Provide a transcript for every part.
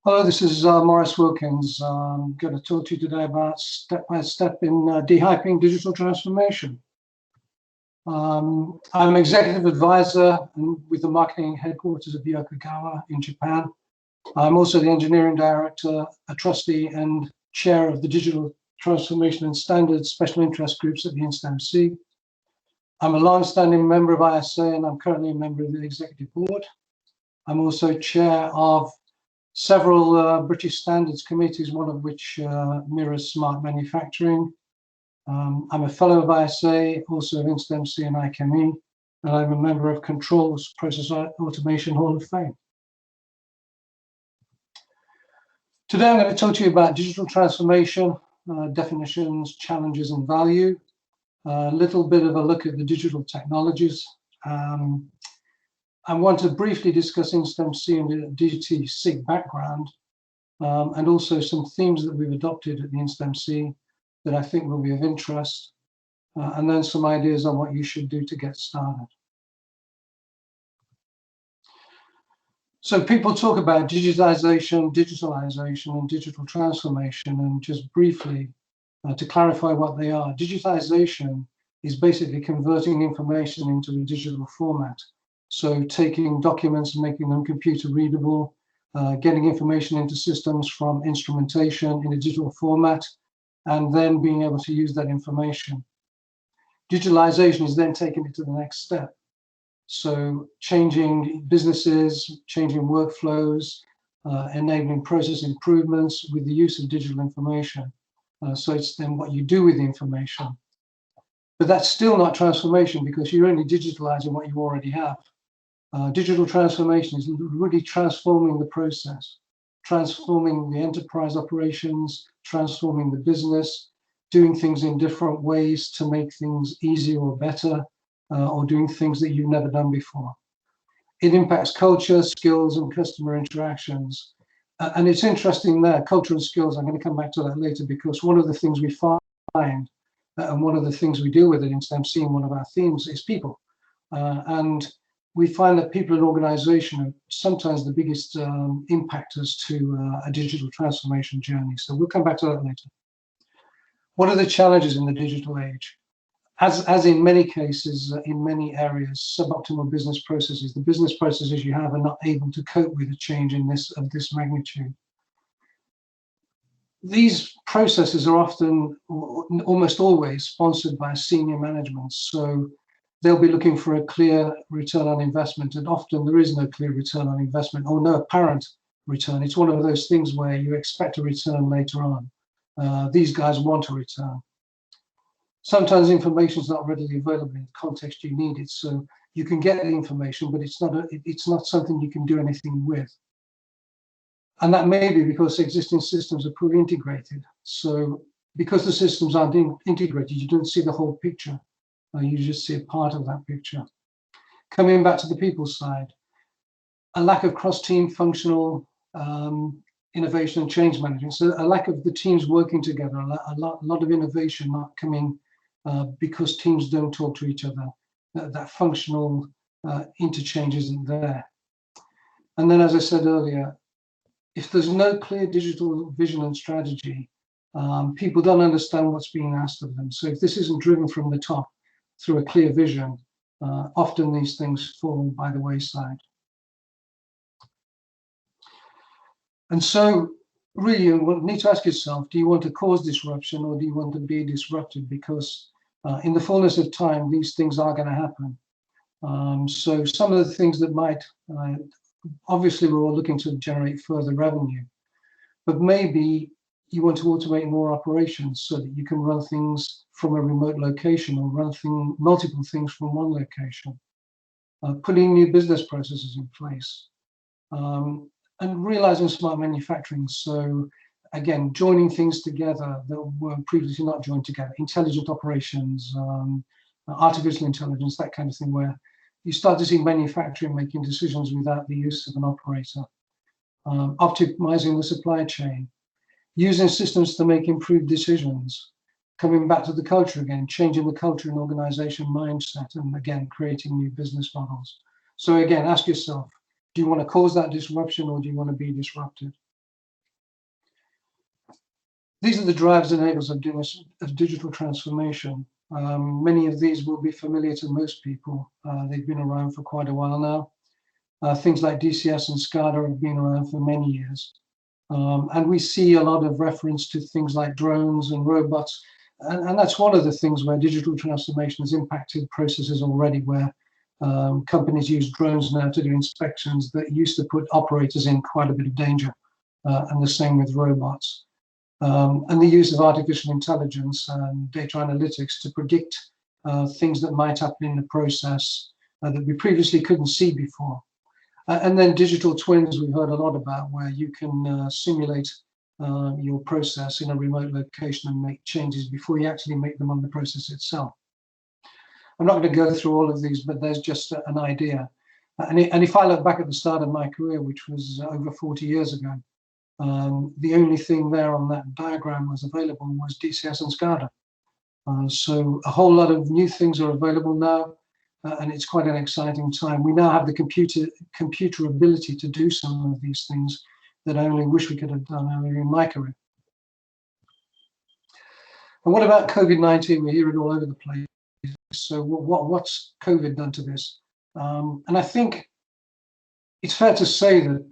Hello, this is Maurice Wilkins. I'm going to talk to you today about step-by-step in de-hyping digital transformation. I'm executive advisor with the marketing headquarters of Yokogawa in Japan. I'm also the engineering director, a trustee and chair of the Digital Transformation and Standards Special Interest Groups at the InstMC. I'm a long-standing member of ISA and I'm currently a member of the executive board. I'm also chair of several British standards committees, one of which mirrors smart manufacturing. I'm a fellow of ISA, also of InstMC and ICME, and I'm a member of Controls Process Automation Hall of Fame. Today I'm going to talk to you about digital transformation, definitions, challenges and value, a little bit of a look at the digital technologies. I want to briefly discuss InstMC and the DT SIG background, and also some themes that we've adopted at the InstMC that I think will be of interest, and then some ideas on what you should do to get started. So people talk about digitization, digitalization, and digital transformation, and just briefly to clarify what they are. Digitization is basically converting information into a digital format. So taking documents and making them computer readable, getting information into systems from instrumentation in a digital format, and then being able to use that information. Digitalization is then taking it to the next step. So changing businesses, changing workflows, enabling process improvements with the use of digital information. So it's then what you do with the information. But that's still not transformation because you're only digitalizing what you already have. Digital transformation is really transforming the process, transforming the enterprise operations, transforming the business, doing things in different ways to make things easier or better, or doing things that you've never done before. It impacts culture, skills, and customer interactions. And it's interesting there, culture and skills, I'm going to come back to that later, because one of the things we find, and one of the things we deal with at InstMC, and one of our themes, is people. And we find that people in organization are sometimes the biggest impactors to a digital transformation journey. So we'll come back to that later. What are the challenges in the digital age? As in many cases, in many areas, suboptimal business processes, the business processes you have are not able to cope with a change of this magnitude. These processes are often, almost always, sponsored by senior management. So they'll be looking for a clear return on investment, and often there is no clear return on investment or no apparent return. It's one of those things where you expect a return later on. These guys want a return. Sometimes information is not readily available in the context you need it, so you can get the information, but it's not something you can do anything with. And that may be because existing systems are poorly integrated. So because the systems aren't integrated, you don't see the whole picture. You just see a part of that picture. Coming back to the people side, a lack of cross-team functional innovation and change management. So a lack of the teams working together, a lot of innovation not coming because teams don't talk to each other. That functional interchange isn't there. And then, as I said earlier, if there's no clear digital vision and strategy, people don't understand what's being asked of them. So if this isn't driven from the top, through a clear vision, often these things fall by the wayside. And so really you need to ask yourself, do you want to cause disruption or do you want to be disrupted? Because in the fullness of time, these things are going to happen. So some of the things that might, obviously we're all looking to generate further revenue, but maybe you want to automate more operations so that you can run things from a remote location or run multiple things from one location. Putting new business processes in place, and realizing smart manufacturing. So again, joining things together that were previously not joined together, intelligent operations, artificial intelligence, that kind of thing, where you start to see manufacturing making decisions without the use of an operator. Optimizing the supply chain, using systems to make improved decisions, coming back to the culture again, changing the culture and organization mindset, and again, creating new business models. So again, ask yourself, do you want to cause that disruption or do you want to be disrupted? These are the drivers and enablers of digital transformation. Many of these will be familiar to most people. They've been around for quite a while now. Things like DCS and SCADA have been around for many years. And we see a lot of reference to things like drones and robots. And that's one of the things where digital transformation has impacted processes already, where companies use drones now to do inspections that used to put operators in quite a bit of danger. And the same with robots. And the use of artificial intelligence and data analytics to predict things that might happen in the process that we previously couldn't see before. And then digital twins we've heard a lot about, where you can simulate your process in a remote location and make changes before you actually make them on the process itself. I'm not going to go through all of these, but there's just an idea. And if I look back at the start of my career, which was over 40 years ago, the only thing there on that diagram was available was DCS and SCADA. So a whole lot of new things are available now, and it's quite an exciting time. We now have the computer ability to do some of these things that I only wish we could have done earlier in my career. And what about COVID-19? We hear it all over the place. So what's COVID done to this? And I think it's fair to say that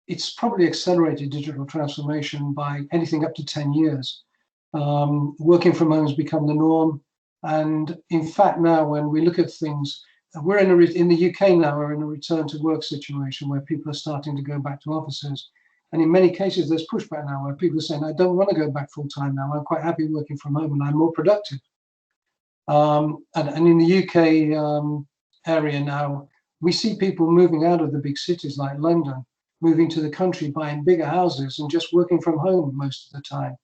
it's probably accelerated digital transformation by anything up to 10 years. Working from home has become the norm. And in fact, now when we look at things, we're in the UK now, we're in a return to work situation where people are starting to go back to offices. And in many cases, there's pushback now where people are saying, I don't want to go back full time now. I'm quite happy working from home and I'm more productive. And in the UK area now, we see people moving out of the big cities like London, moving to the country, buying bigger houses and just working from home most of the time.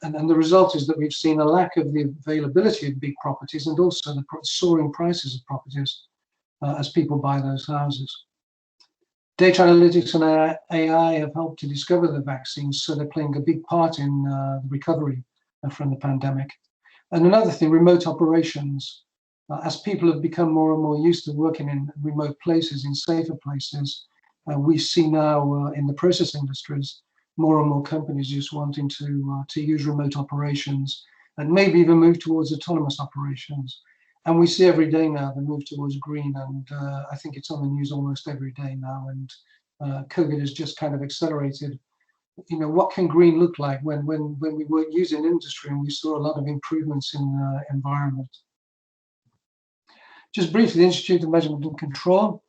And the result is that we've seen a lack of the availability of big properties and also the soaring prices of properties as people buy those houses. Data analytics and AI have helped to discover the vaccines, so they're playing a big part in the recovery from the pandemic. And another thing, remote operations. As people have become more and more used to working in remote places, in safer places, we see now in the process industries, more and more companies just wanting to use remote operations and maybe even move towards autonomous operations. And we see every day now the move towards green, and I think it's on the news almost every day now. And COVID has just kind of accelerated. You know, what can green look like when we were using industry and we saw a lot of improvements in environment. Just briefly, the Institute of Measurement and Control.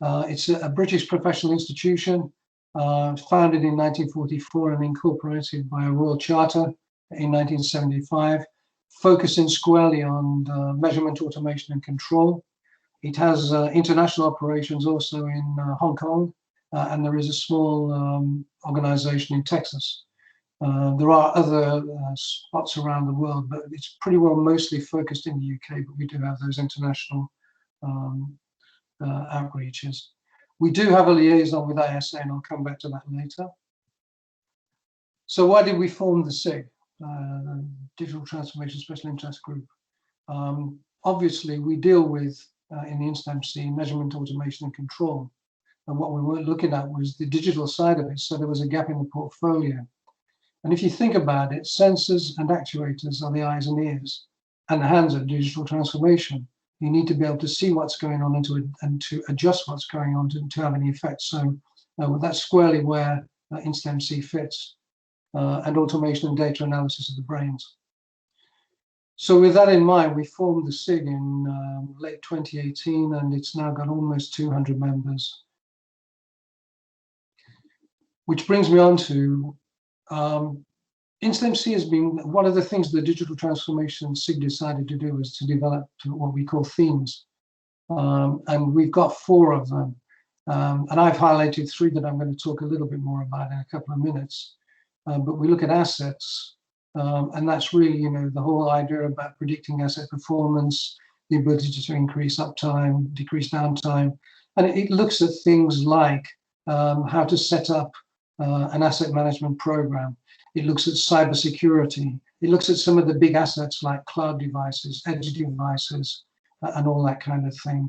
It's a British professional institution founded in 1944 and incorporated by a royal charter in 1975, focusing squarely on measurement, automation and control. It has international operations also in Hong Kong, and there is a small organization in Texas. There are other spots around the world, but it's pretty well mostly focused in the UK, but we do have those international outreaches. We do have a liaison with ISA, and I'll come back to that later. So why did we form the SIG, Digital Transformation Special Interest Group? Obviously, we deal with, in the InstMC, measurement, automation and control. And what we were looking at was the digital side of it, so there was a gap in the portfolio. And if you think about it, sensors and actuators are the eyes and ears and the hands of digital transformation. You need to be able to see what's going on and to adjust what's going on to have any effect. So that's squarely where InstMC fits, and automation and data analysis of the brains. So with that in mind, we formed the SIG in late 2018, and it's now got almost 200 members. Which brings me on to InstMC has been, one of the things the digital transformation SIG decided to do was to develop what we call themes. And we've got 4 of them. And I've highlighted 3 that I'm going to talk a little bit more about in a couple of minutes. But we look at assets, and that's really, you know, the whole idea about predicting asset performance, the ability to increase uptime, decrease downtime. And it looks at things like how to set up an asset management program. It looks at cybersecurity. It looks at some of the big assets like cloud devices, edge devices, and all that kind of thing.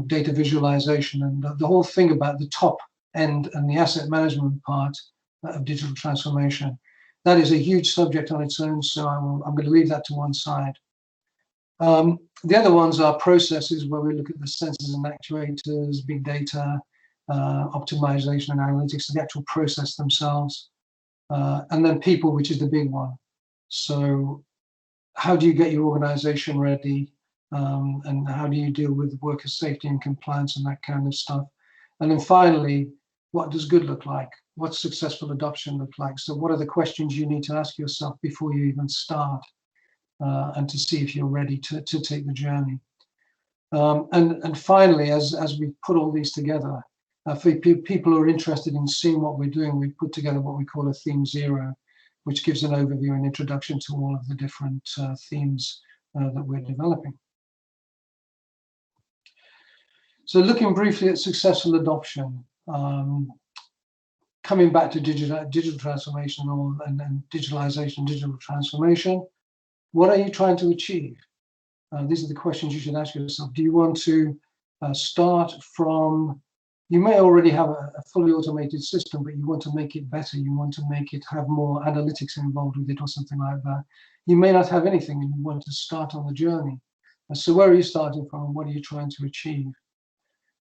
Data visualization and the whole thing about the top end and the asset management part of digital transformation. That is a huge subject on its own, so I'm going to leave that to one side. The other ones are processes, where we look at the sensors and actuators, big data, optimization and analytics, the actual process themselves, and then people, which is the big one. So how do you get your organization ready, and how do you deal with worker safety and compliance and that kind of stuff? And then finally, what does good look like? What's successful adoption look like? So what are the questions you need to ask yourself before you even start, and to see if you're ready to take the journey? And finally, as we put all these together, for people who are interested in seeing what we're doing, we've put together what we call a Theme Zero, which gives an overview and introduction to all of the different themes that we're developing. So looking briefly at successful adoption, coming back to digital transformation and digitalization, digital transformation, what are you trying to achieve? These are the questions you should ask yourself. Do you want to start from, you may already have a fully automated system, but you want to make it better. You want to make it have more analytics involved with it or something like that. You may not have anything and you want to start on the journey. So where are you starting from and what are you trying to achieve?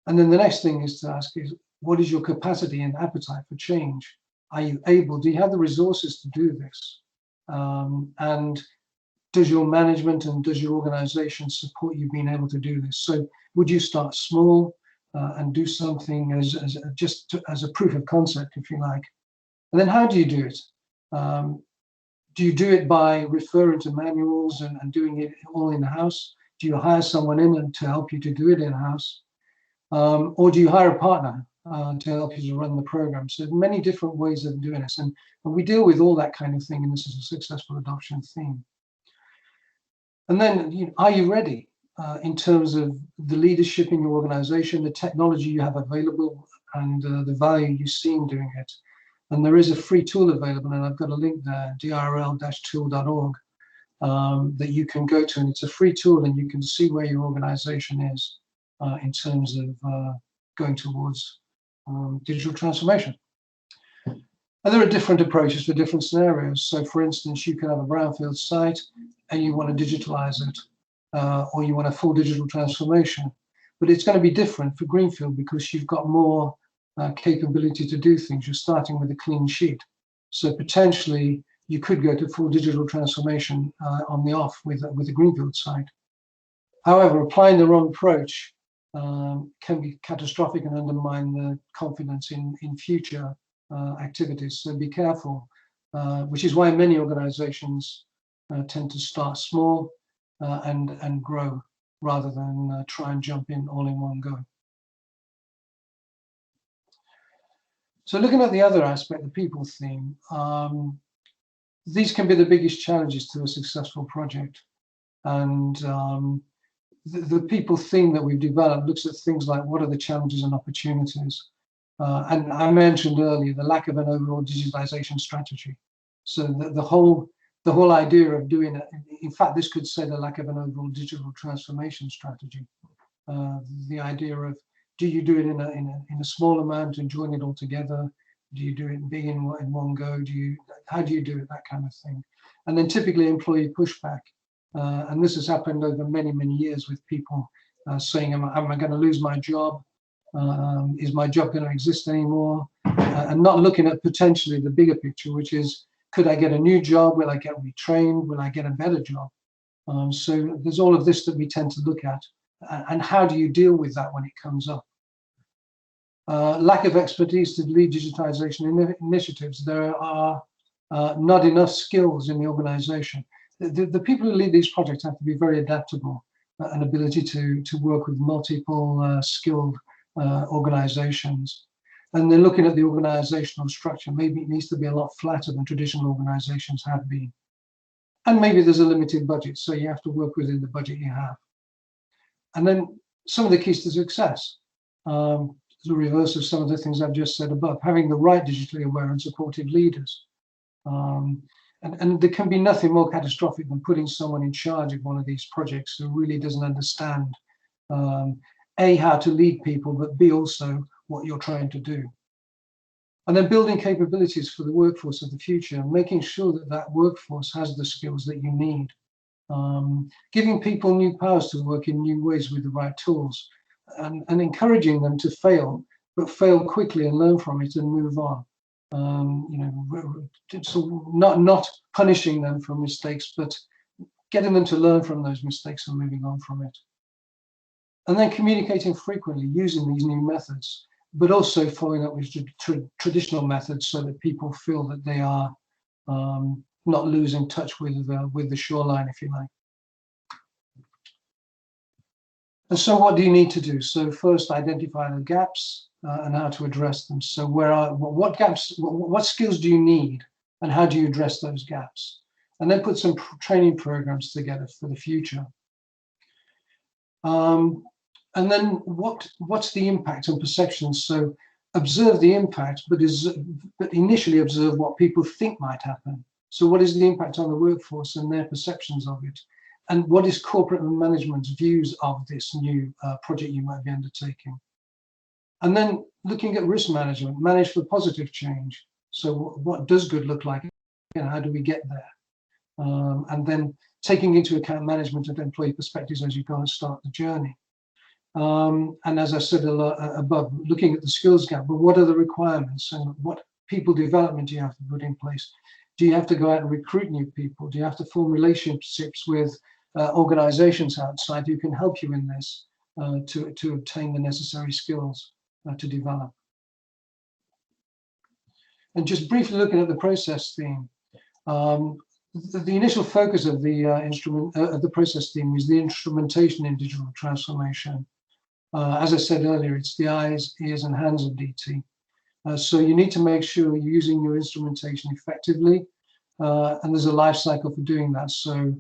And then the next thing is to ask is, what is your capacity and appetite for change? Are you able, do you have the resources to do this? And does your management and does your organization support you being able to do this? So would you start small and do something as a proof of concept, if you like? And then how do you do it? Do you do it by referring to manuals and doing it all in-house? Do you hire someone in to help you to do it in-house? Or do you hire a partner to help you to run the program? So many different ways of doing this. And we deal with all that kind of thing, and this is a successful adoption theme. And then, are you ready in terms of the leadership in your organization, the technology you have available, and the value you see in doing it? And there is a free tool available, and I've got a link there, drl-tool.org, that you can go to, and it's a free tool, and you can see where your organization is in terms of going towards digital transformation. And there are different approaches for different scenarios. So for instance, you can have a brownfield site and you want to digitalize it, or you want a full digital transformation. But it's going to be different for greenfield because you've got more capability to do things. You're starting with a clean sheet. So potentially you could go to full digital transformation on the off with a greenfield site. However, applying the wrong approach can be catastrophic and undermine the confidence in future activities. So be careful, which is why many organizations tend to start small and grow rather than try and jump in all in one go. So looking at the other aspect, the people theme, these can be the biggest challenges to a successful project. And the people theme that we've developed looks at things like what are the challenges and opportunities. And I mentioned earlier the lack of an overall digitalization strategy. So the whole idea of doing it, in fact, this could say the lack of an overall digital transformation strategy. The idea of, do you do it in a small amount and join it all together? Do you do it big in one go? How do you do it? That kind of thing. And then typically employee pushback. And this has happened over many, many years with people saying, am I going to lose my job? Is my job going to exist anymore? And not looking at potentially the bigger picture, which is, could I get a new job? Will I get retrained? Will I get a better job? So there's all of this that we tend to look at. And how do you deal with that when it comes up? Lack of expertise to lead digitization initiatives. There are not enough skills in the organization. The people who lead these projects have to be very adaptable, an ability to work with multiple skilled organizations. And then looking at the organizational structure, maybe it needs to be a lot flatter than traditional organizations have been. And maybe there's a limited budget, so you have to work within the budget you have. And then some of the keys to success, the reverse of some of the things I've just said above, having the right digitally aware and supportive leaders. And there can be nothing more catastrophic than putting someone in charge of one of these projects who really doesn't understand, A, how to lead people, but B, also what you're trying to do. And then building capabilities for the workforce of the future, making sure that that workforce has the skills that you need. Giving people new powers to work in new ways with the right tools, and encouraging them to fail, but fail quickly and learn from it and move on. So not punishing them for mistakes, but getting them to learn from those mistakes and moving on from it. And then communicating frequently using these new methods, but also following up with traditional methods so that people feel that they are not losing touch with the shoreline, if you like. And so what do you need to do? So first, identify the gaps and how to address them. So what gaps, what skills do you need and how do you address those gaps? And then put some training programs together for the future. And then what's the impact on perceptions? So observe the impact, but initially observe what people think might happen. So what is the impact on the workforce and their perceptions of it? And what is corporate management's views of this new project you might be undertaking? And then looking at risk management, manage for positive change. So what does good look like and how do we get there? And then taking into account management and employee perspectives as you go and start the journey. And as I said above, looking at the skills gap, but what are the requirements and what people development do you have to put in place? Do you have to go out and recruit new people? Do you have to form relationships with organizations outside who can help you in this to obtain the necessary skills to develop? And just briefly looking at the process theme, the initial focus of the process theme is the instrumentation in digital transformation. As I said earlier, it's the eyes, ears, and hands of DT. So you need to make sure you're using your instrumentation effectively, and there's a life cycle for doing that. So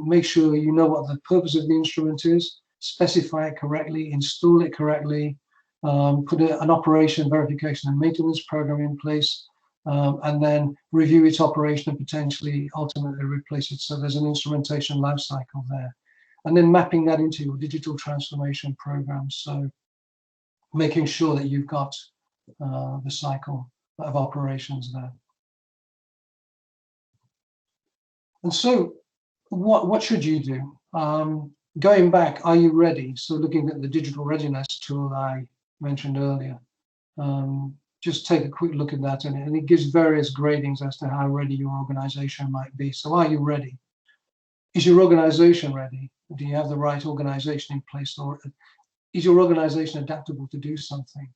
make sure you know what the purpose of the instrument is, specify it correctly, install it correctly, put an operation verification and maintenance program in place, and then review its operation and potentially ultimately replace it. So there's an instrumentation life cycle there. And then mapping that into your digital transformation program. So making sure that you've got the cycle of operations there. And so what should you do? Going back, are you ready? So looking at the digital readiness tool I mentioned earlier, just take a quick look at that, and it gives various gradings as to how ready your organization might be. So are you ready? Is your organization ready? Do you have the right organization in place, or is your organization adaptable to do something?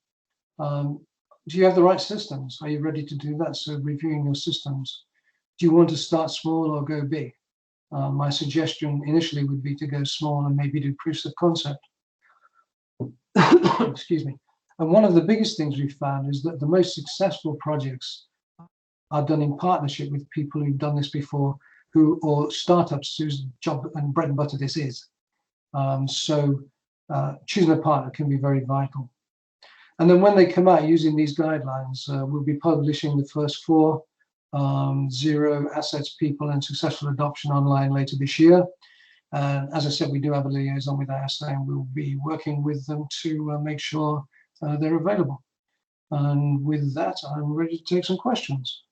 Do you have the right systems? Are you ready to do that? So reviewing your systems. Do you want to start small or go big? My suggestion initially would be to go small and maybe do proofs of concept. Excuse me. And one of the biggest things we've found is that the most successful projects are done in partnership with people who've done this before, or startups whose job and bread and butter this is. So choosing a partner can be very vital. And then when they come out using these guidelines, we'll be publishing the first 4 zero assets, people, and successful adoption online later this year. And as I said, we do have a liaison with ASA, and we'll be working with them to make sure they're available. And with that, I'm ready to take some questions.